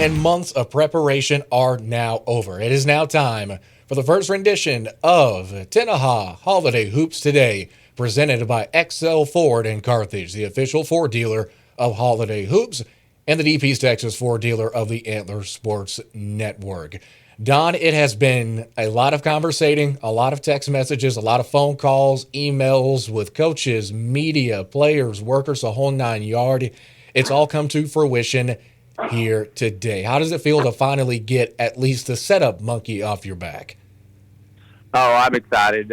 and months of preparation are now over. It is now time for the first rendition of Tenaha Holiday Hoops today, presented by XL Ford in Carthage, the official Ford dealer of Holiday Hoops and the DP's Texas Ford dealer of the Antler Sports Network. Don, it has been a lot of conversating, a lot of text messages, a lot of phone calls, emails with coaches, media, players, workers, the whole nine yard. It's all come to fruition here today. How does it feel to finally get at least the setup monkey off your back? Oh, I'm excited.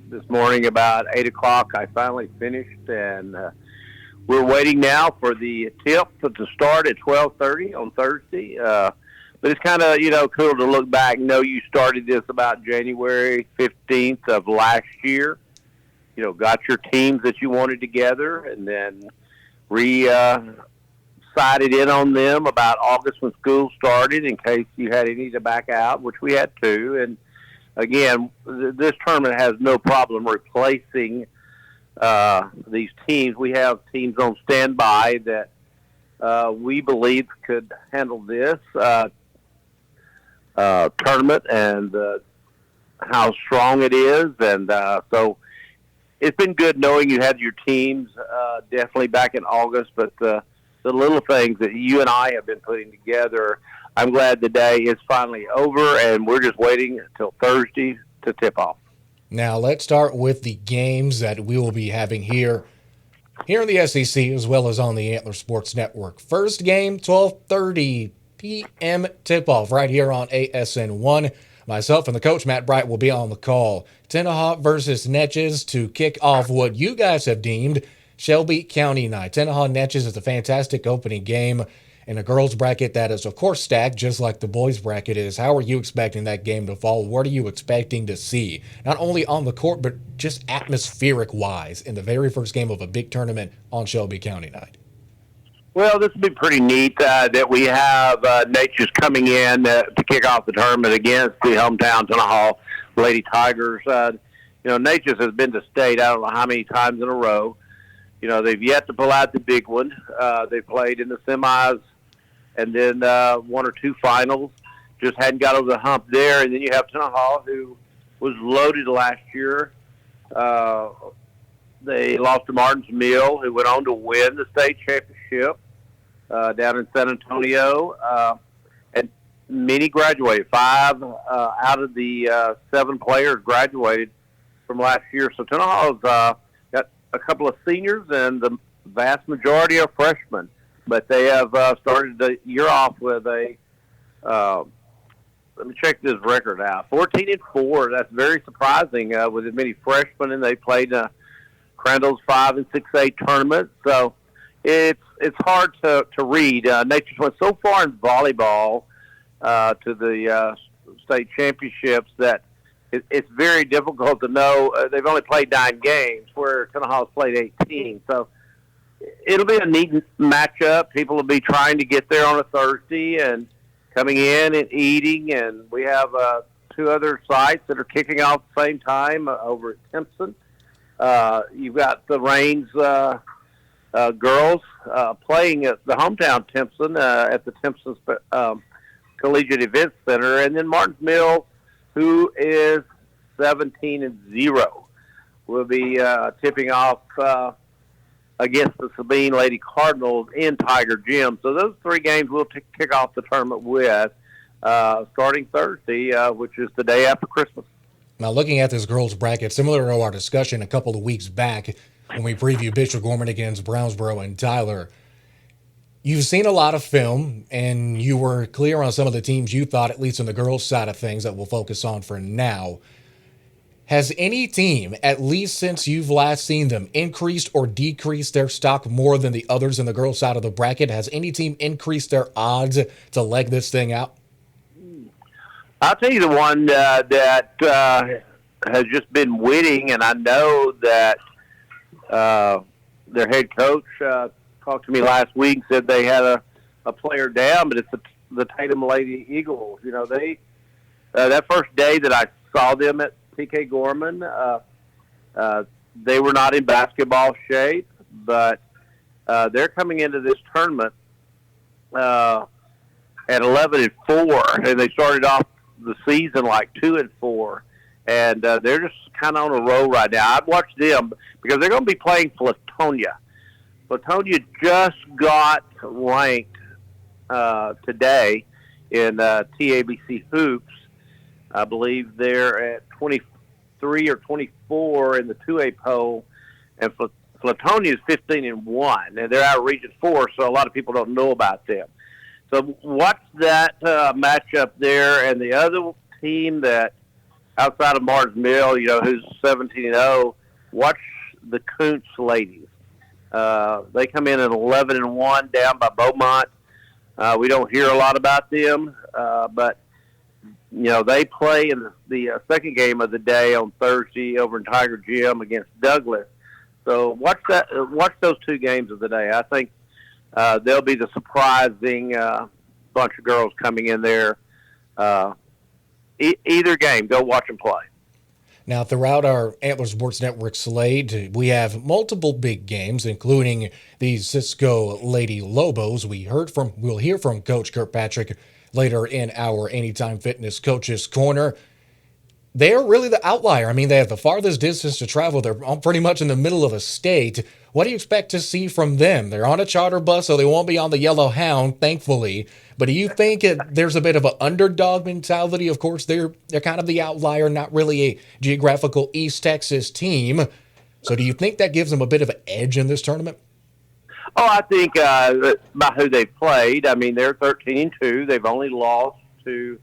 This morning about 8 o'clock, I finally finished, and we're waiting now for the tip to start at 12:30 on Thursday. But it's kind of, cool to look back and know you started this about January 15th of last year. Got your teams that you wanted together, and then sided in on them about August when school started in case you had any to back out, which we had two. And again, this tournament has no problem replacing these teams. We have teams on standby that we believe could handle this tournament and how strong it is. And so it's been good knowing you had your teams definitely back in August, but the little things that you and I have been putting together, I'm glad the day is finally over, and we're just waiting until Thursday to tip off. Now, let's start with the games that we will be having here in the SEC as well as on the Antler Sports Network. First game, 12:30 p.m. tip-off right here on ASN1. Myself and the coach, Matt Bright, will be on the call. Tenaha versus Neches to kick off what you guys have deemed Shelby County night. Tenaha Neches is a fantastic opening game in a girls bracket that is, of course, stacked just like the boys bracket is. How are you expecting that game to fall? What are you expecting to see, not only on the court, but just atmospheric-wise in the very first game of a big tournament on Shelby County night? Well, this will be pretty neat that we have Nature's coming in to kick off the tournament against the hometown Tenaha Lady Tigers. Nature's has been to state I don't know how many times in a row. They've yet to pull out the big one. They played in the semis and then one or two finals. Just hadn't got over the hump there. And then you have Tenaha, who was loaded last year. They lost to Martin's Mill, who went on to win the state championship down in San Antonio. And many graduated. 5 out of the 7 players graduated from last year. So Tenaha's got a couple of seniors and the vast majority are freshmen. But they have started the year off with a let me check this record out. 14-4. That's very surprising with as many freshmen, and they played Crandall's 5 and 6A tournament. So it's hard to read. Nature's went so far in volleyball to the state championships that it's very difficult to know. They've only played 9 games, where Tenaha's played 18. So it'll be a neat matchup. People will be trying to get there on a Thursday and coming in and eating. And we have 2 other sites that are kicking off at the same time over at Timpson. You've got the Rains girls playing at the hometown Timpson at the Timpson Collegiate Events Center. And then Martin's Mill, who is 17-0, will be tipping off against the Sabine Lady Cardinals in Tiger Gym. So those 3 games we'll kick off the tournament with starting Thursday, which is the day after Christmas. Now, looking at this girls bracket, similar to our discussion a couple of weeks back when we previewed Bishop Gorman against Brownsboro and Tyler, you've seen a lot of film, and you were clear on some of the teams you thought, at least on the girls' side of things, that we'll focus on for now. Has any team, at least since you've last seen them, increased or decreased their stock more than the others in the girls' side of the bracket? Has any team increased their odds to leg this thing out? I'll tell you the one that has just been winning, and I know that their head coach talked to me last week and said they had a player down, but it's the Tatum Lady Eagles. They that first day that I saw them at PK Gorman, they were not in basketball shape, but they're coming into this tournament at 11-4, and they started off the season like 2-4, and they're just kind of on a roll right now. I'd watch them because they're going to be playing Flatonia. Flatonia just got ranked today in TABC Hoops. I believe they're at 23 or 24 in the 2A poll, and Flatonia is 15-1, and they're out of Region 4, so a lot of people don't know about them. So watch that matchup there, and the other team that outside of Mars Mill, who's 17-0, watch the Kuntz ladies. They come in at 11-1 down by Beaumont. We don't hear a lot about them, but they play in the second game of the day on Thursday over in Tiger Gym against Douglas. So watch those two games of the day. I think they'll be the surprising bunch of girls coming in there. Either game, go watch them play. Now, throughout our Antler Sports Network slate, we have multiple big games, including the Cisco Lady Lobos. We'll hear from Coach Kirkpatrick later in our Anytime Fitness Coaches Corner. They're really the outlier. I mean, they have the farthest distance to travel. They're pretty much in the middle of a state. What do you expect to see from them? They're on a charter bus, so they won't be on the Yellow Hound, thankfully. But do you think there's a bit of an underdog mentality? Of course, they're kind of the outlier, not really a geographical East Texas team. So do you think that gives them a bit of an edge in this tournament? Oh, I think by who they've played. I mean, they're 13-2. They've only lost to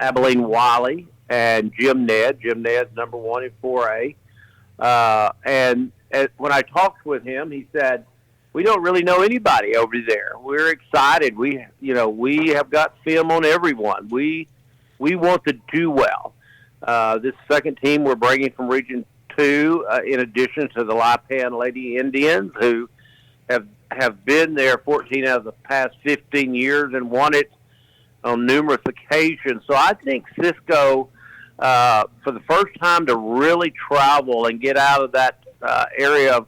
Abilene Wiley and Jim Ned. Jim Ned's number 1 in 4A. And when I talked with him, he said, we don't really know anybody over there. We're excited. We have got film on everyone. We want to do well. This second team we're bringing from Region 2, in addition to the Lipan Lady Indians, who have been there 14 out of the past 15 years and won it on numerous occasions. So I think Cisco, for the first time to really travel and get out of that area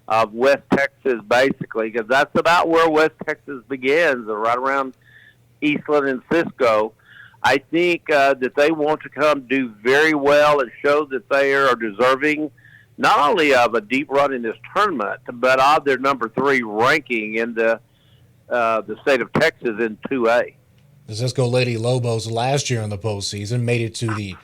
of West Texas, basically, because that's about where West Texas begins, right around Eastland and Cisco. I think that they want to come do very well and show that they are deserving not only of a deep run in this tournament, but of their number 3 ranking in the state of Texas in 2A. The Cisco Lady Lobos last year in the postseason made it to the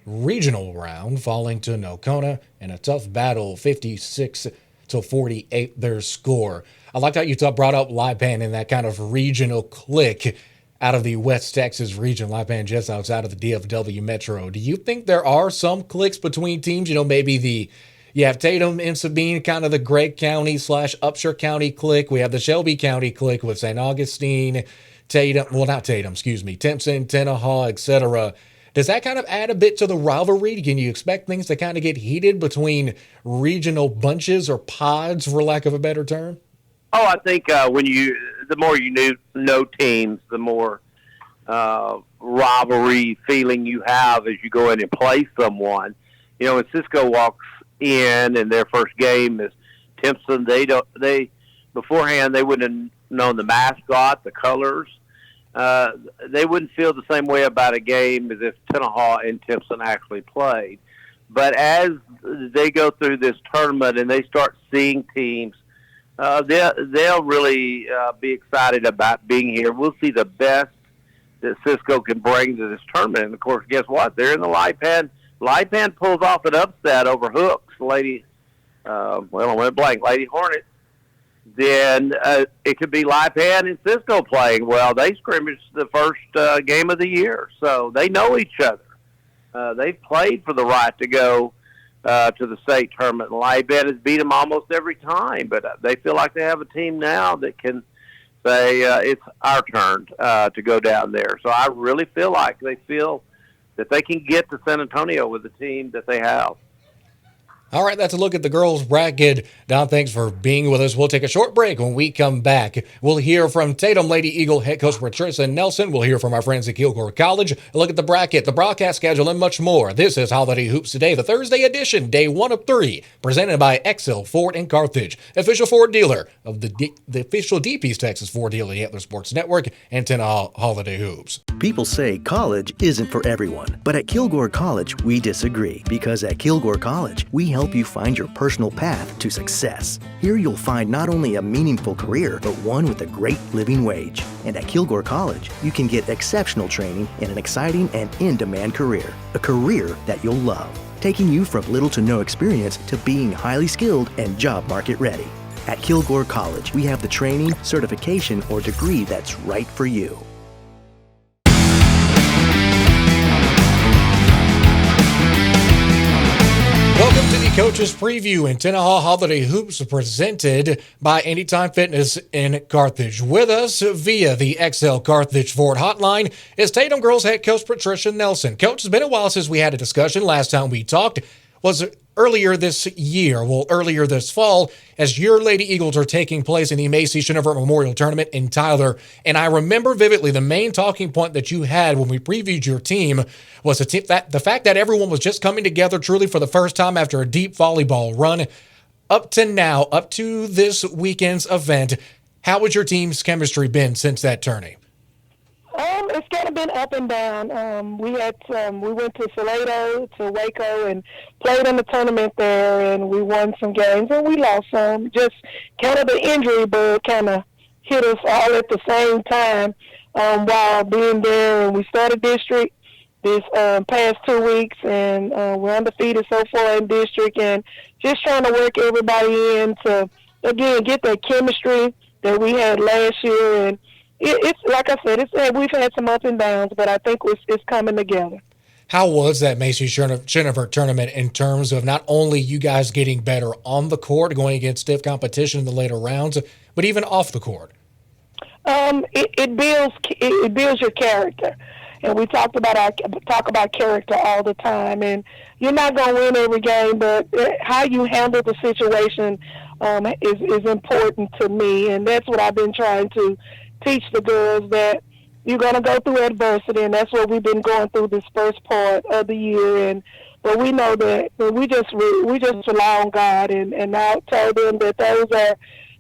regional round, falling to Nocona in a tough battle, 56-48 their score. I liked how you brought up Lipan in that kind of regional clique out of the West Texas region. Lipan just outside of the DFW Metro. Do you think there are some cliques between teams? Maybe you have Tatum and Sabine, kind of the Gregg County / Upshur County clique. We have the Shelby County clique with St. Augustine, Timpson, Tenaha, etc. Does that kind of add a bit to the rivalry? Can you expect things to kind of get heated between regional bunches or pods, for lack of a better term? Oh, I think the more you know teams, the more rivalry feeling you have as you go in and play someone. When Cisco walks in and their first game is Timpson, beforehand they wouldn't have known the mascot, the colors. They wouldn't feel the same way about a game as if Tenaha and Timpson actually played. But as they go through this tournament and they start seeing teams, they'll really be excited about being here. We'll see the best that Cisco can bring to this tournament. And, of course, guess what? They're in the Lipan. Lipan pulls off an upset over Hooks, Lady Hornets. Then it could be Lipan and Cisco playing. Well, they scrimmaged the first game of the year, so they know each other. They've played for the right to go to the state tournament. Lipan has beat them almost every time, but they feel like they have a team now that can say it's our turn to go down there. So I really feel that they can get to San Antonio with the team that they have. All right, that's a look at the girls' bracket. Don, thanks for being with us. We'll take a short break. When we come back, we'll hear from Tatum Lady Eagle head coach Patricia Nelson. We'll hear from our friends at Kilgore College. A look at the bracket, the broadcast schedule, and much more. This is Holiday Hoops Today, the Thursday edition, day 1 of 3, presented by XL Ford in Carthage, official Ford dealer of the official DP's Texas Ford dealer, the Antler Sports Network, and Tenaha Holiday Hoops. People say college isn't for everyone, but at Kilgore College, we disagree, because at Kilgore College, we help you find your personal path to success. Here you'll find not only a meaningful career, but one with a great living wage. And at Kilgore College, you can get exceptional training in an exciting and in-demand career, a career that you'll love, taking you from little to no experience to being highly skilled and job market ready. At Kilgore College, we have the training, certification, or degree that's right for you. Welcome to the Coach's Preview in Tenaha Holiday Hoops, presented by Anytime Fitness in Carthage. With us via the XL Carthage Ford hotline is Tatum girls head coach Patricia Nelson. Coach, it's been a while since we had a discussion. Last time we talked was earlier this fall, as your Lady Eagles are taking place in the Macy Schinover Memorial Tournament in Tyler. And I remember vividly the main talking point that you had when we previewed your team was the fact that everyone was just coming together truly for the first time after a deep volleyball run. Up to now, up to this weekend's event, how has your team's chemistry been since that tourney? It's kind of been up and down. We went to Salado, to Waco, and played in the tournament there, and we won some games, and we lost some. Just kind of the injury bug kind of hit us all at the same time while being there. And we started district this past 2 weeks, and we're undefeated so far in district, and just trying to work everybody in to, again, get that chemistry that we had last year. And it's like I said, we've had some ups and downs, but I think it's coming together. How was that Macy Schinover tournament in terms of not only you guys getting better on the court, going against stiff competition in the later rounds, but even off the court? It builds your character, and we talk about character all the time. And you're not going to win every game, but how you handle the situation is important to me, and that's what I've been trying to teach the girls, that you're going to go through adversity, and that's what we've been going through this first part of the year. But we know that we just rely on God, and I tell them that those are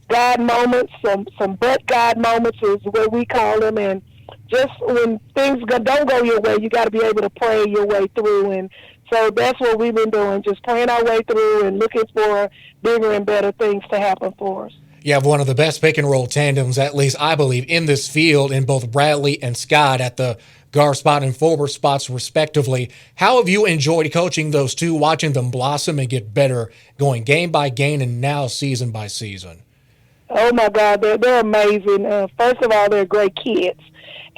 God moments, some but God moments is what we call them. And just when things don't go your way, you got to be able to pray your way through. And so that's what we've been doing, just praying our way through and looking for bigger and better things to happen for us. You have one of the best pick-and-roll tandems, at least I believe, in this field, in both Bradley and Scott at the guard spot and forward spots, respectively. How have you enjoyed coaching those two, watching them blossom and get better, going game by game and now season by season? Oh, my God, they're amazing. First of all, they're great kids,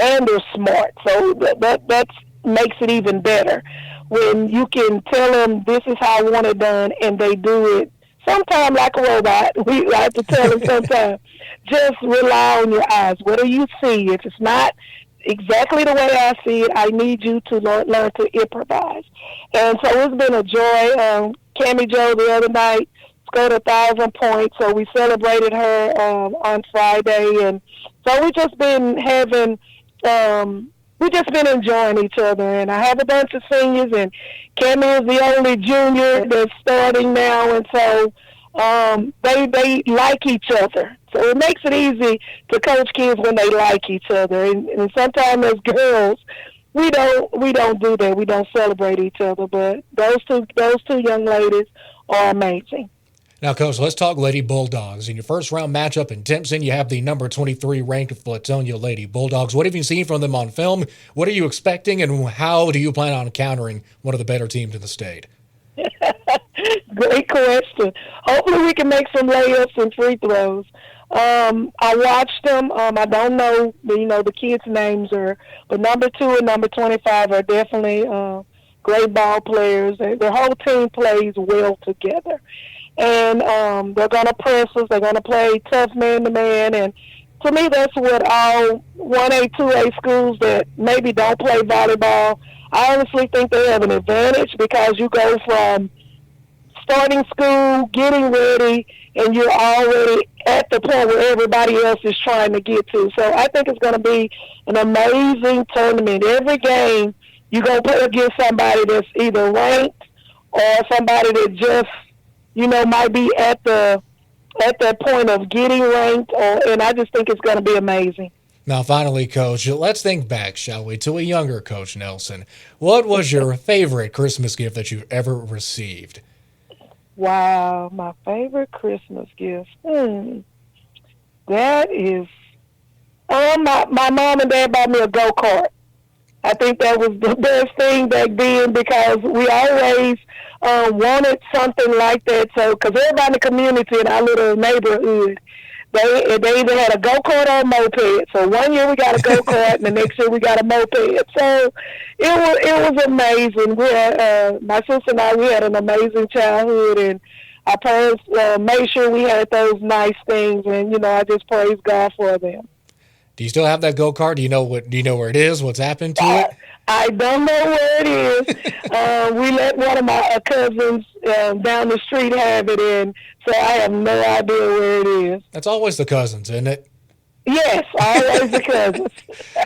and they're smart, so that makes it even better. When you can tell them this is how I want it done, and they do it. Sometimes like a robot, we like to tell them sometimes, just rely on your eyes. What do you see? If it's not exactly the way I see it, I need you to learn to improvise. And so it's been a joy. Cammie Joe the other night scored 1,000 points, so we celebrated her on Friday. And so we've just been enjoying each other. And I have a bunch of seniors, and Cammie is the only junior that's starting now, and so they like each other. So it makes it easy to coach kids when they like each other. And sometimes as girls, we don't do that. We don't celebrate each other. But those two young ladies are amazing. Now, Coach, let's talk Lady Bulldogs. In your first round matchup in Timpson, you have the number 23 ranked Flatonia Lady Bulldogs. What have you seen from them on film? What are you expecting, and how do you plan on countering one of the better teams in the state? Great question. Hopefully we can make some layups and free throws. I watched them. I don't know, the kids' names but number 2 and number 25 are definitely great ball players. Their whole team plays well together. And they're going to press us. They're going to play tough man-to-man. And to me, that's what all 1A, 2A schools that maybe don't play volleyball, I honestly think they have an advantage, because you go from starting school, getting ready, and you're already at the point where everybody else is trying to get to. So I think it's going to be an amazing tournament. Every game, you're going to play against somebody that's either ranked or somebody that just, might be at that point of getting ranked. And I just think it's going to be amazing. Now, finally, Coach, let's think back, shall we, to a younger Coach Nelson. What was your favorite Christmas gift that you've ever received? Wow, my favorite Christmas gift. That is, my mom and dad bought me a go-kart. I think that was the best thing back then because we always wanted something like that. So, because everybody in the community in our little neighborhood, they either had a go-kart or a moped. So one year we got a go-kart and the next year we got a moped. So it was amazing. We had, my sister and I, we had an amazing childhood, and our parents made sure we had those nice things, and, I just praise God for them. Do you still have that go-kart? Do you know where it is? What's happened to it? I don't know where it is. We let one of my cousins down the street have it, and so I have no idea where it is. That's always the cousins, isn't it? Yes, always the cousins.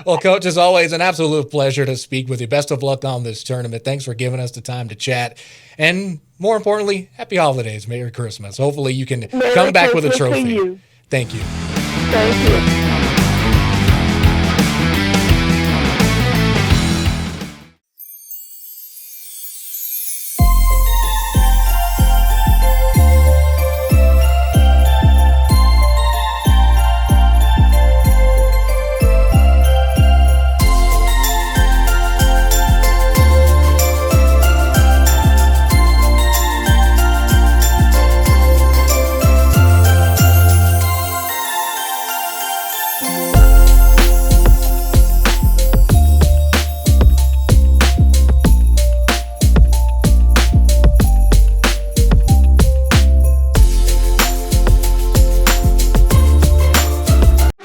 Well, Coach, as always, an absolute pleasure to speak with you. Best of luck on this tournament. Thanks for giving us the time to chat. And more importantly, happy holidays. Merry Christmas. Hopefully you can come back with a trophy. To you. Thank you. Thank you.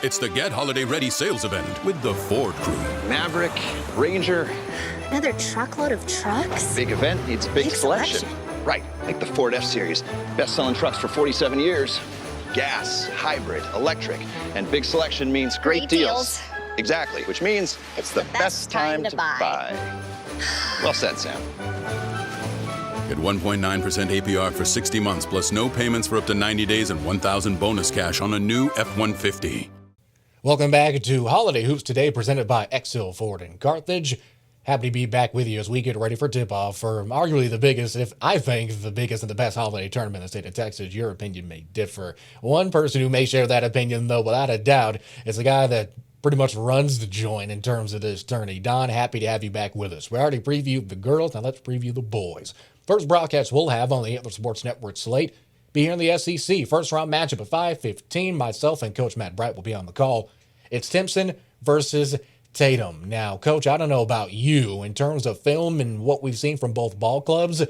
It's the Get Holiday Ready sales event with the Ford crew. Maverick, Ranger. Another truckload of trucks? Big event needs a big selection. Right, like the Ford F-Series. Best-selling trucks for 47 years. Gas, hybrid, electric, and big selection means great deals. Exactly, which means it's the best time to buy. Well said, Sam. Get 1.9% APR for 60 months plus no payments for up to 90 days and $1,000 bonus cash on a new F-150. Welcome back to Holiday Hoops today, presented by Exil Ford in Carthage. Happy to be back with you as we get ready for tip-off for arguably the biggest, if I think the biggest and the best holiday tournament in the state of Texas. Your opinion may differ. One person who may share that opinion, though, without a doubt, is the guy that pretty much runs the joint in terms of this tourney. Don, happy to have you back with us. We already previewed the girls, now let's preview the boys. First broadcast we'll have on the Antler Sports Network slate be here in the SEC. First round matchup at 5:15. Myself and Coach Matt Bright will be on the call. It's Timpson versus Tatum. Now, Coach, I don't know about you in terms of film and what we've seen from both ball clubs,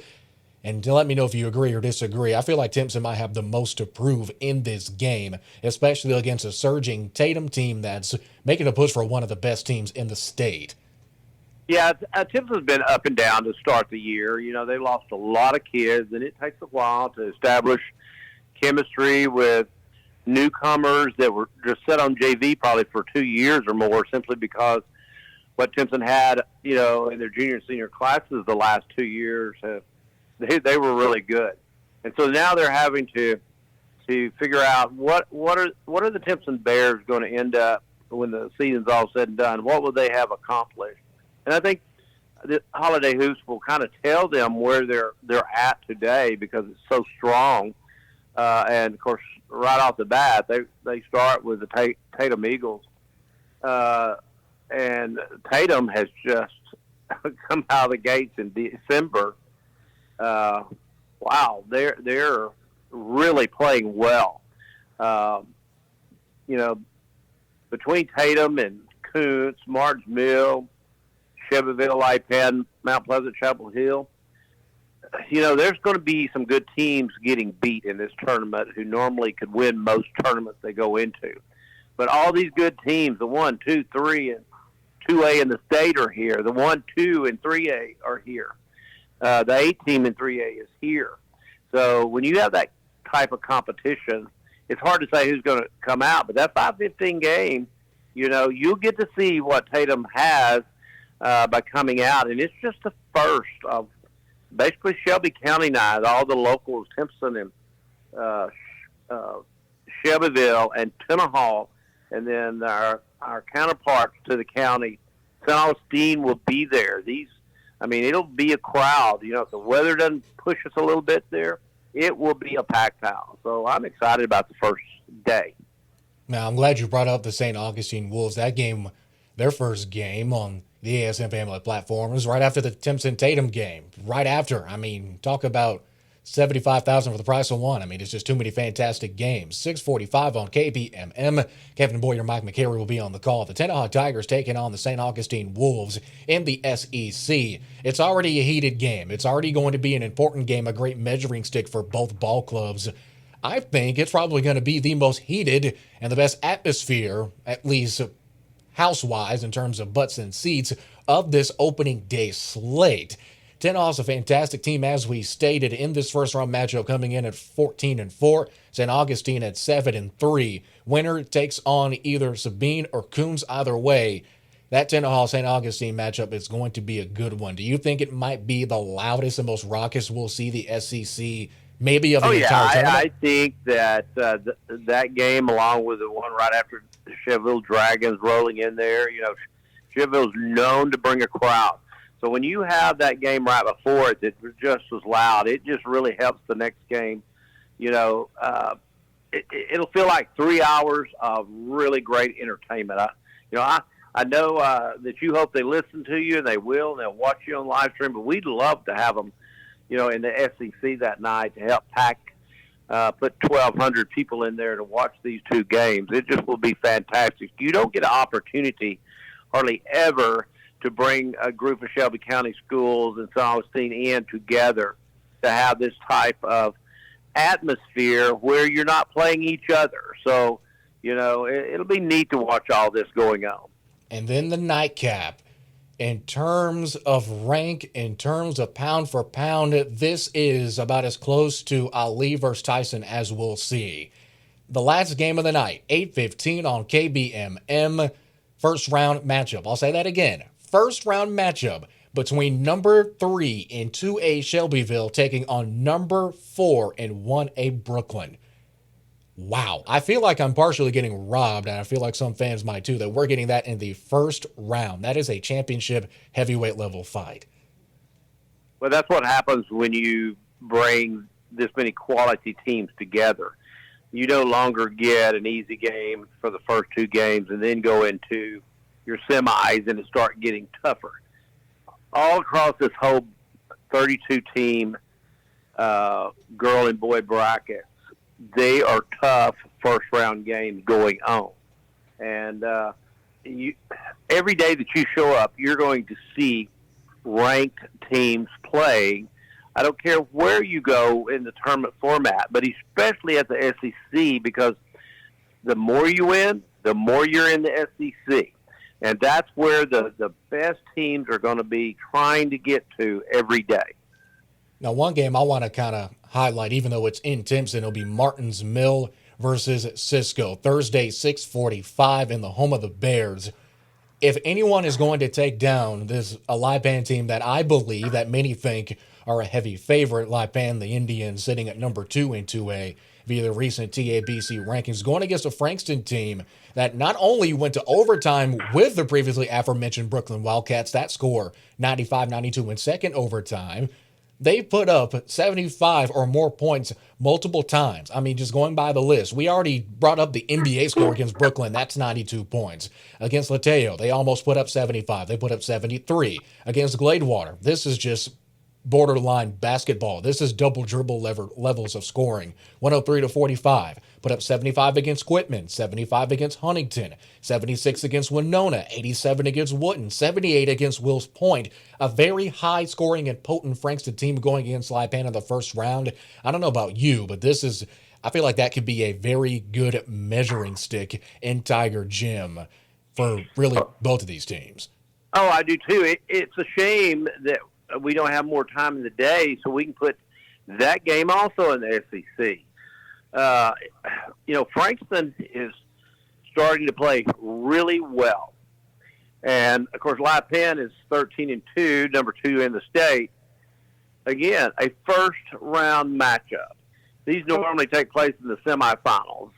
and to let me know if you agree or disagree. I feel like Timpson might have the most to prove in this game, especially against a surging Tatum team that's making a push for one of the best teams in the state. Yeah, Timpson's been up and down to start the year. They lost a lot of kids, and it takes a while to establish chemistry with newcomers that were just set on JV probably for 2 years or more, simply because what Timpson had, in their junior and senior classes the last 2 years, they were really good. And so now they're having to figure out what are the Timpson Bears going to end up when the season's all said and done. What will they have accomplished? And I think the Holiday Hoops will kind of tell them where they're at today because it's so strong. And of course, right off the bat, they start with the Tatum Eagles, and Tatum has just come out of the gates in December. Wow, they're really playing well. Between Tatum and Kuntz, Martins Mill, Chevyville, IPAD, Mount Pleasant, Chapel Hill, there's going to be some good teams getting beat in this tournament who normally could win most tournaments they go into. But all these good teams, the 1, 2, 3, and 2A in the state are here. The 1, 2, and 3A are here. The 8 team in 3A is here. So when you have that type of competition, it's hard to say who's going to come out. But that 5:15 game, you'll get to see what Tatum has by coming out, and it's just the first of basically Shelby County night. All the locals, Timpson and Shelbyville and Tenaha, and then our counterparts to the county, St. Augustine, will be there. It'll be a crowd. If the weather doesn't push us a little bit there, it will be a packed house. So I'm excited about the first day. Now, I'm glad you brought up the St. Augustine Wolves. That game, their first game on the ASM Family platform, was right after the Timpson-Tatum game. Right after. Talk about 75,000 for the price of one. It's just too many fantastic games. 6:45 on KBMM. Kevin Boyer, Mike McCary will be on the call. The Tenaha Tigers taking on the St. Augustine Wolves in the SEC. It's already a heated game. It's already going to be an important game, a great measuring stick for both ball clubs. I think it's probably going to be the most heated and the best atmosphere, at least house-wise in terms of butts and seats, of this opening day slate. Tenaha's a fantastic team, as we stated, in this first-round matchup, coming in at 14-4. St. Augustine at 7-3. Winner takes on either Sabine or Coons. Either way, that Tenaha-St. Augustine matchup is going to be a good one. Do you think it might be the loudest and most raucous we'll see the SEC maybe of the entire tournament? I think that that game, along with the one right after Shelbyville Dragons rolling in there, Shelbyville's known to bring a crowd. So when you have that game right before it, it just was loud. It just really helps the next game. It'll feel like 3 hours of really great entertainment. I know that you hope they listen to you, and they will, and they'll watch you on live stream. But we'd love to have them, in the SEC that night to help put 1,200 people in there to watch these two games. It just will be fantastic. You don't get an opportunity hardly ever to bring a group of Shelby County schools and St. Augustine in together to have this type of atmosphere where you're not playing each other. So, it'll be neat to watch all this going on. And then the nightcap. In terms of rank, in terms of pound for pound, this is about as close to Ali versus Tyson as we'll see. The last game of the night, 8:15 on KBMM, first round matchup. I'll say that again. First round matchup between number 3 in 2A Shelbyville taking on number 4 in 1A Brooklyn. Wow. I feel like I'm partially getting robbed, and I feel like some fans might too, that we're getting that in the first round. That is a championship heavyweight level fight. Well, that's what happens when you bring this many quality teams together. You no longer get an easy game for the first two games and then go into your semis and it start getting tougher. All across this whole 32-team girl and boy brackets, they are tough first-round games going on. And every day that you show up, you're going to see ranked teams play. I don't care where you go in the tournament format, but especially at the SEC, because the more you win, the more you're in the SEC. And that's where the best teams are going to be trying to get to every day. Now, one game I want to kind of highlight, even though it's in Timpson, it'll be Martins Mill versus Cisco. Thursday, 6:45 in the home of the Bears. If anyone is going to take down this Lipan team that I believe that many think are a heavy favorite, Lipan, the Indians, sitting at number 2 in 2A via the recent TABC rankings, going against a Frankston team that not only went to overtime with the previously aforementioned Brooklyn Wildcats, that score 95-92 in second overtime. They put up 75 or more points multiple times. I mean, just going by the list. We already brought up the NBA score against Brooklyn. That's 92 points. Against Lateo, they almost put up 75. They put up 73. Against Gladewater, this is just borderline basketball. This is double dribble levels of scoring. 103-45. Put up 75 against Quitman, 75 against Huntington, 76 against Winona, 87 against Wootton, 78 against Wills Point. A very high scoring and potent Frankston team going against Lipan in the first round. I don't know about you, but I feel like that could be a very good measuring stick in Tiger Gym for really both of these teams. Oh, I do too. It's a shame that we don't have more time in the day so we can put That game also in the SEC. Frankston is starting to play really well. And, of course, La Penn is 13-2, number 2 in the state. Again, a first-round matchup. These normally take place in the semifinals.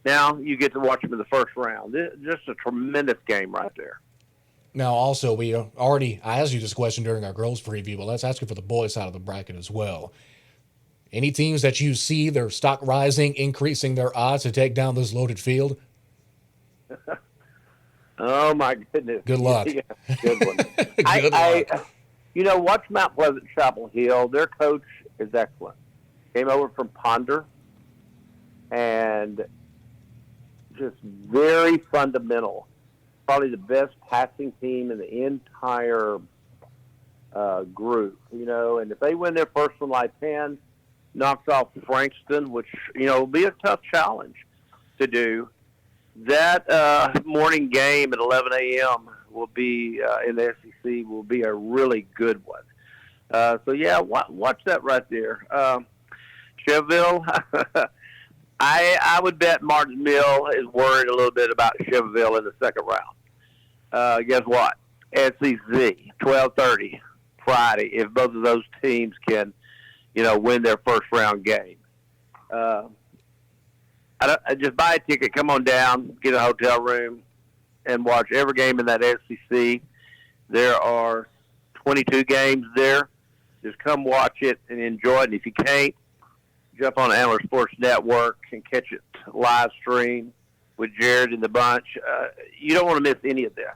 Now you get to watch them in the first round. Just a tremendous game right there. Now, also, I asked you this question during our girls preview, but let's ask you for the boys side of the bracket as well. Any teams that you see their stock rising, increasing their odds to take down this loaded field? Oh, my goodness. Good luck. Yeah, good one. Good luck. Watch Mount Pleasant Chapel Hill. Their coach is excellent. Came over from Ponder and just very fundamental. Probably the best passing team in the entire group, and if they win their first one like 10, knocks off Frankston, which, will be a tough challenge to do. That morning game at 11 a.m. will be, in the SEC, will be a really good one. Watch that right there. Cheville, I would bet Martin Mill is worried a little bit about Cheville in the second round. Guess what? SEC, 12:30 Friday, if both of those teams can, win their first round game. I just buy a ticket, come on down, get a hotel room, and watch every game in that SEC. There are 22 games there. Just come watch it and enjoy it. And if you can't, jump on Antler Sports Network and catch it live stream with Jared and the bunch. You don't want to miss any of this.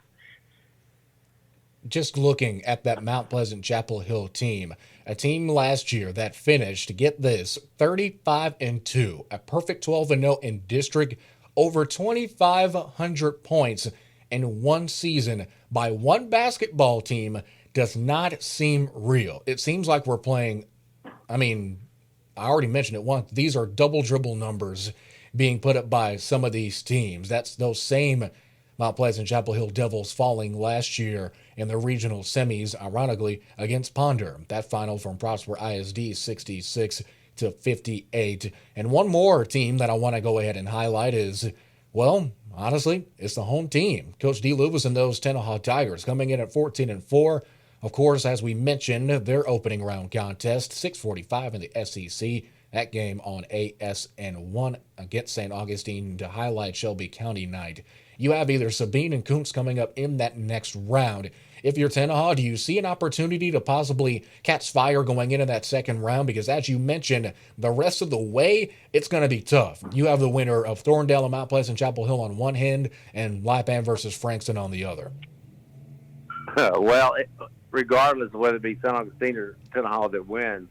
Just looking at that Mount Pleasant Chapel Hill team, a team last year that finished, get this, 35-2, a perfect 12-0 in district, over 2,500 points in one season by one basketball team does not seem real. It seems like we're playing, I already mentioned it once, these are double dribble numbers being put up by some of these teams. That's those same Mount Pleasant Chapel Hill Devils falling last year in the regional semis, ironically, against Ponder. That final from Prosper ISD, 66-58. And one more team that I want to go ahead and highlight is, well, honestly, it's the home team. Coach D. Lewis and those Tenaha Tigers coming in at 14-4. Of course, as we mentioned, their opening round contest, 6:45 in the SEC. That game on ASN1 against St. Augustine to highlight Shelby County night. You have either Sabine and Kuntz coming up in that next round. If you're Tenaha, do you see an opportunity to possibly catch fire going into that second round? Because as you mentioned, the rest of the way, it's going to be tough. You have the winner of Thorndale and Mount Pleasant Chapel Hill on one hand and Lipan versus Frankston on the other. Well, regardless of whether it be St. Augustine or Tenaha that wins,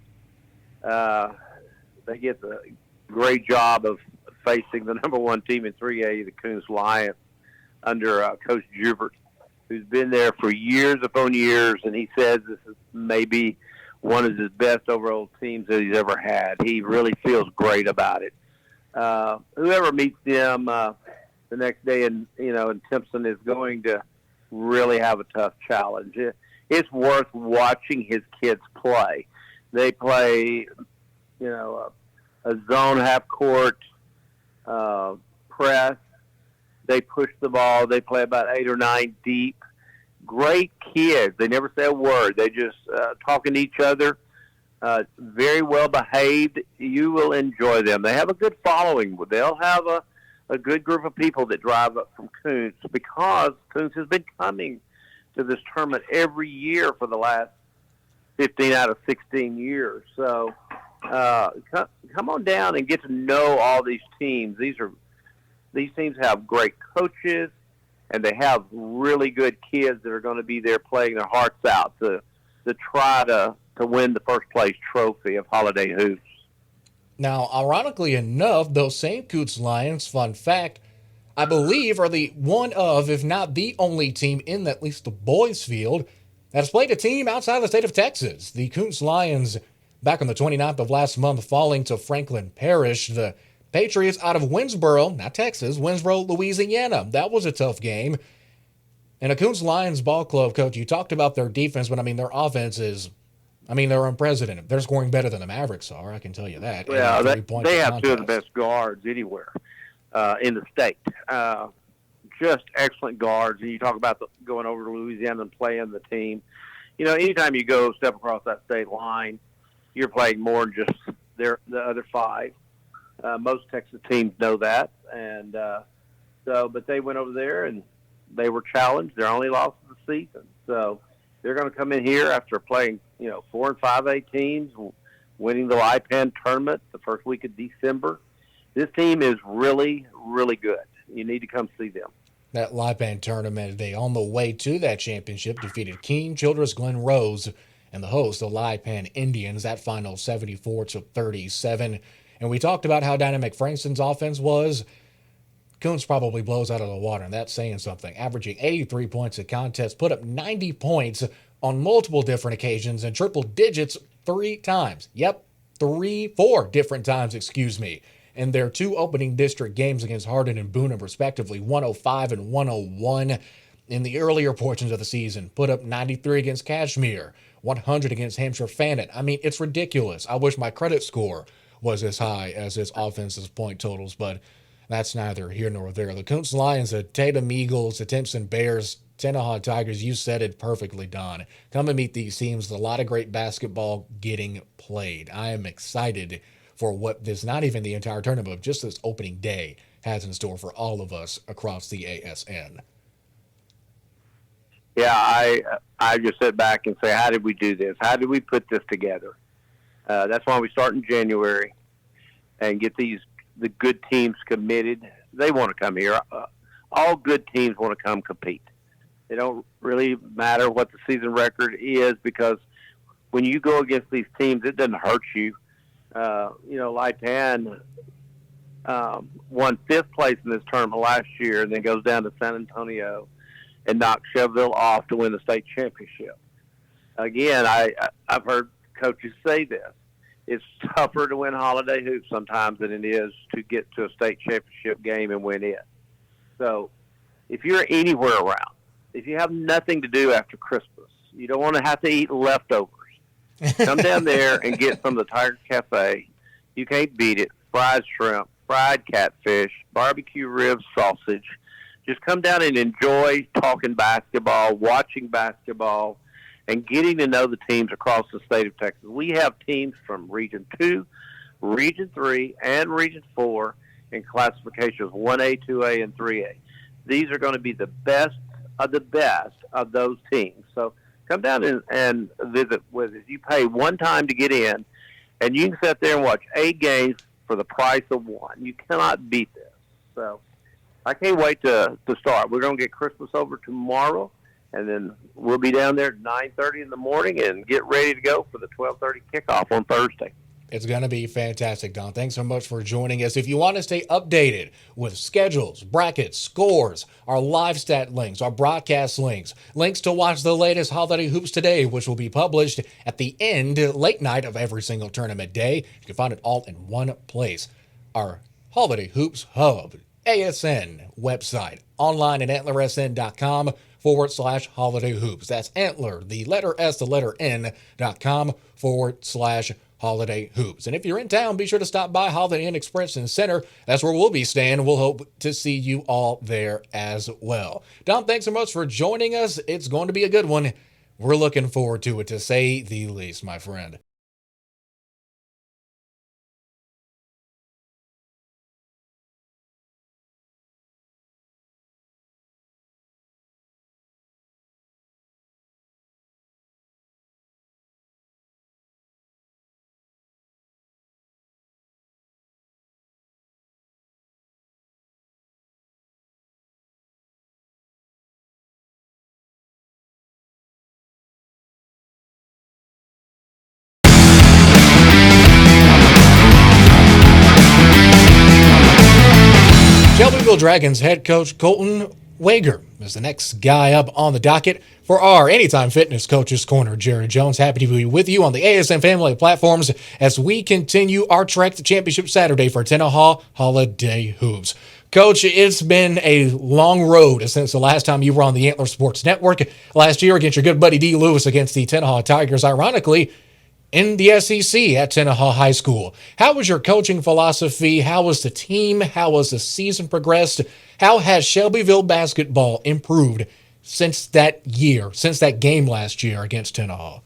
they get the great job of facing the number one team in 3A, the Kuntz Lions, under Coach Jubert, who's been there for years upon years, and he says this is maybe one of his best overall teams that he's ever had. He really feels great about it. Whoever meets them the next day in Timpson is going to really have a tough challenge. It's worth watching his kids play. They play, a zone half court press. They push the ball. They play about 8 or 9 deep. Great kids. They never say a word. They just talking to each other. Very well behaved. You will enjoy them. They have a good following. They'll have a good group of people that drive up from Kuntz because Kuntz has been coming to this tournament every year for the last 15 out of 16 years. So come on down and get to know all these teams. These teams have great coaches, and they have really good kids that are going to be there playing their hearts out to try to win the first place trophy of Holiday Hoops. Now, ironically enough, those same Kuntz Lions, fun fact, I believe are the one of, if not the only team in at least the boys field that has played a team outside of the state of Texas. The Kuntz Lions, back on the 29th of last month, falling to Franklin Parish. The Patriots out of Winsboro, not Texas, Winsboro, Louisiana. That was a tough game. And a Kuntz Lions ball club, Coach, you talked about their defense, but their offense is I mean, they're unprecedented. They're scoring better than the Mavericks are, I can tell you that. Well, 83 points they a have two of the contest. best guards anywhere in the state. Just excellent guards. And you talk about going over to Louisiana and playing the team. You know, anytime you go step across that state line, you're playing more than just the other five. Most Texas teams know that, and but they went over there and they were challenged. Their only loss of the season, so they're going to come in here after playing 4 and 5A teams, winning the LIPAN tournament the first week of December. This team is really, really good. You need to come see them. That LIPAN tournament, they on the way to that championship defeated Keene Childress Glen Rose and the host, the LIPAN Indians, that final 74-37. And we talked about how dynamic Frankston's offense was. Coons probably blows out of the water, and that's saying something. Averaging 83 points a contest, put up 90 points on multiple different occasions and triple digits 3 times. Yep, 4 different times, excuse me. In their 2 opening district games against Hardin and Boone, respectively, 105 and 101 in the earlier portions of the season. Put up 93 against Kashmir, 100 against Hampshire Fannin. I mean, it's ridiculous. I wish my credit score was as high as his offense's point totals, but that's neither here nor there. The Coons Lions, the Tatum Eagles, the Timpson Bears, Tenaha Tigers, you said it perfectly, Don. Come and meet these teams. There's a lot of great basketball getting played. I am excited for what this, not even the entire tournament, but just this opening day has in store for all of us across the ASN. Yeah, I just sit back and say, how did we do this? How did we put this together? That's why we start in January and get the good teams committed. They want to come here. All good teams want to come compete. They don't really matter what the season record is, because when you go against these teams, it doesn't hurt you. Lipan won 5th place in this tournament last year and then goes down to San Antonio and knocks Cheville off to win the state championship. Again, I've heard coaches say this. It's tougher to win Holiday Hoops sometimes than it is to get to a state championship game and win it. So if you're anywhere around, if you have nothing to do after Christmas, you don't want to have to eat leftovers, come down there and get some of the Tiger Cafe. You can't beat it. Fried shrimp, fried catfish, barbecue ribs, sausage. Just come down and enjoy talking basketball, watching basketball, and getting to know the teams across the state of Texas. We have teams from Region 2, Region 3, and Region 4 in classifications 1A, 2A, and 3A. These are going to be the best of those teams. So come down and visit with us. You pay one time to get in, and you can sit there and watch 8 games for the price of 1. You cannot beat this. So I can't wait to start. We're going to get Christmas over tomorrow, and then we'll be down there at 9:30 in the morning and get ready to go for the 12:30 kickoff on Thursday. It's going to be fantastic, Don. Thanks so much for joining us. If you want to stay updated with schedules, brackets, scores, our live stat links, our broadcast links to watch the latest Holiday Hoops today, which will be published at the late night of every single tournament day, you can find it all in one place. Our Holiday Hoops Hub, ASN website, online at antlersn.com/Holiday Hoops. That's Antler, the letter S, the letter N.com/Holiday Hoops. And if you're in town, be sure to stop by Holiday Inn Express and Center. That's where we'll be staying. We'll hope to see you all there as well. Don, thanks so much for joining us. It's going to be a good one. We're looking forward to it, to say the least, my friend. Shelbyville Dragons head coach Colton Wager is the next guy up on the docket. For our Anytime Fitness Coaches Corner, Jared Jones, happy to be with you on the ASN family platforms as we continue our trek to Championship Saturday for Tenaha Holiday Hoops. Coach, it's been a long road since the last time you were on the Antler Sports Network. Last year against your good buddy D. Lewis against the Tenaha Tigers. Ironically, in the SEC at Tenaha High School. How was your coaching philosophy? How was the team? How was the season progressed? How has Shelbyville basketball improved since that game last year against Tenaha?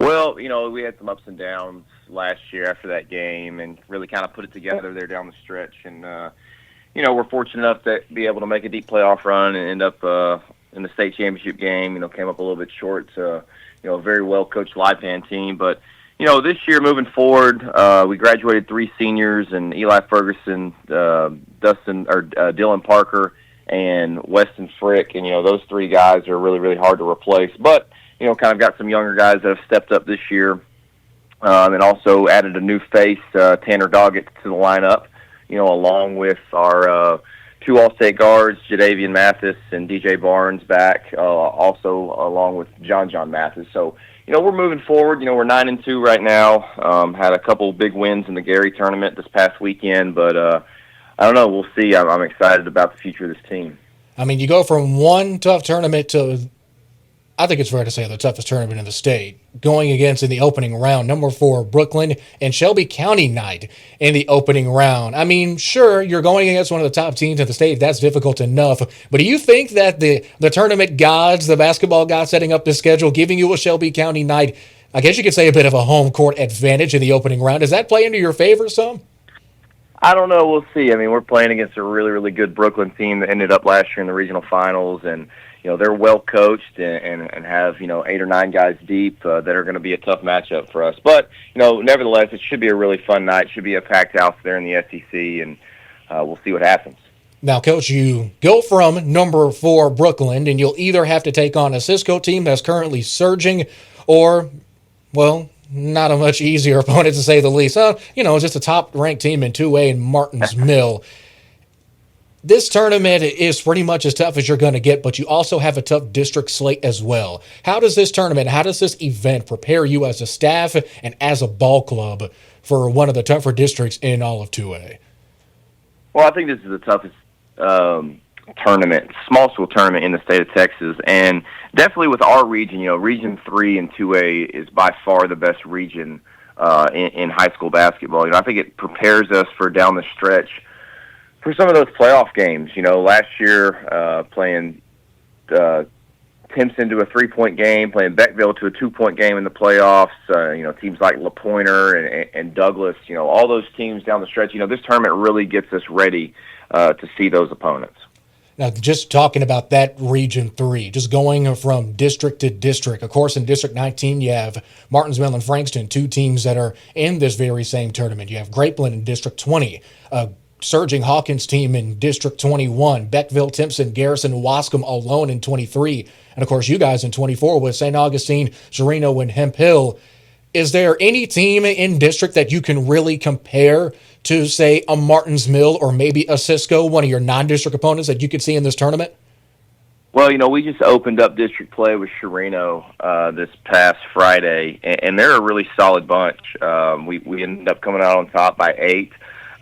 Well, we had some ups and downs last year after that game and really kind of put it together there down the stretch. And, we're fortunate enough to be able to make a deep playoff run and end up in the state championship game. Came up a little bit short to, a very well-coached Lipan team. But, this year moving forward, we graduated 3 seniors and Eli Ferguson, Dylan Parker, and Weston Frick. And, those 3 guys are really, really hard to replace. But, kind of got some younger guys that have stepped up this year, and also added a new face, Tanner Doggett, to the lineup, along with our 2 All-State guards, Jadavian Mathis and DJ Barnes back, also along with John Mathis. So, we're moving forward. We're 9-2 right now. Had a couple big wins in the Gary tournament this past weekend, but I don't know. We'll see. I'm excited about the future of this team. I mean, you go from one tough tournament to, I think it's fair to say, the toughest tournament in the state, going against in the opening round, number 4 Brooklyn and Shelby County Knight in the opening round. I mean, sure, you're going against one of the top teams in the state. That's difficult enough. But do you think that the tournament gods, the basketball gods setting up this schedule, giving you a Shelby County Knight, I guess you could say a bit of a home court advantage in the opening round, does that play into your favor some? I don't know. We'll see. I mean, we're playing against a really, really good Brooklyn team that ended up last year in the regional finals, and they're well coached and have 8 or 9 guys deep that are going to be a tough matchup for us. But nevertheless, it should be a really fun night. It should be a packed house there in the SEC, and we'll see what happens. Now, Coach, you go from number 4 Brooklyn, and you'll either have to take on a Cisco team that's currently surging, or, well, not a much easier opponent to say the least. Just a top-ranked team in 2A in Martins Mill. This tournament is pretty much as tough as you're going to get, but you also have a tough district slate as well. How does this event prepare you as a staff and as a ball club for one of the tougher districts in all of 2A? Well, I think this is the toughest tournament, small school tournament in the state of Texas, and definitely with our region, Region 3 and 2A is by far the best region in high school basketball. I think it prepares us for down the stretch for some of those playoff games. Last year playing Timpson to a 3-point game, playing Beckville to a 2-point game in the playoffs, teams like La Pointer and Douglas, all those teams down the stretch. This tournament really gets us ready to see those opponents. Now, just talking about that Region 3, just going from district to district. Of course, in District 19, you have Martinsville and Frankston, 2 teams that are in this very same tournament. You have Grapeland in District 20, surging Hawkins team in District 21, Beckville, Timpson, Garrison, Wascom alone in 23, and of course you guys in 24 with St. Augustine, Sereno, and Hemp Hill. Is there any team in district that you can really compare to, say, a Martins Mill or maybe a Cisco, one of your non-district opponents that you could see in this tournament? Well, we just opened up district play with Sereno this past Friday, and they're a really solid bunch. We ended up coming out on top by 8.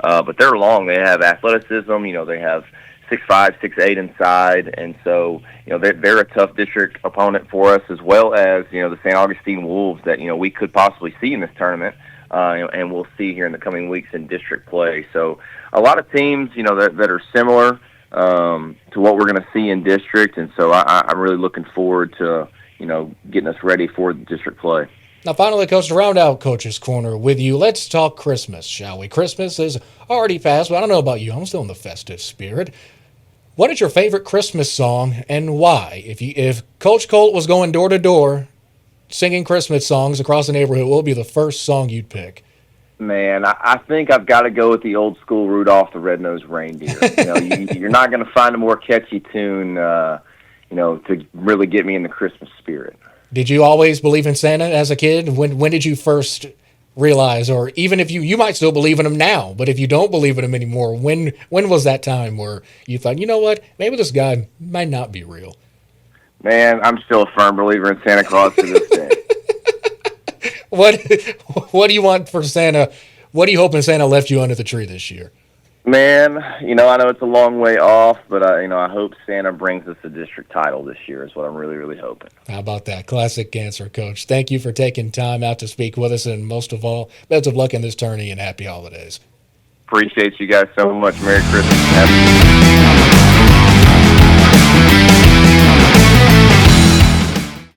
But they're long. They have athleticism. They have 6'5", 6'8" inside, and so they're a tough district opponent for us, as well as the St. Augustine Wolves that we could possibly see in this tournament, and we'll see here in the coming weeks in district play. So a lot of teams that are similar to what we're going to see in district, and so I'm really looking forward to getting us ready for the district play. Now, finally, Coach, to round out Coach's Corner with you, let's talk Christmas, shall we? Christmas is already past, but I don't know about you. I'm still in the festive spirit. What is your favorite Christmas song and why? If Coach Colt was going door to door singing Christmas songs across the neighborhood, what would be the first song you'd pick? Man, I think I've got to go with the old school Rudolph the Red-Nosed Reindeer. You're not going to find a more catchy tune, to really get me in the Christmas spirit. Did you always believe in Santa as a kid? When did you first realize, or even if you might still believe in him now, but if you don't believe in him anymore, when was that time where you thought, you know what, maybe this guy might not be real? Man, I'm still a firm believer in Santa Claus to this day. What do you want for Santa? What are you hoping Santa left you under the tree this year? Man, I know it's a long way off, but I hope Santa brings us a district title this year is what I'm really, really hoping. How about that? Classic answer, Coach. Thank you for taking time out to speak with us, and most of all, best of luck in this tourney and happy holidays. Appreciate you guys so much. Merry Christmas. Happy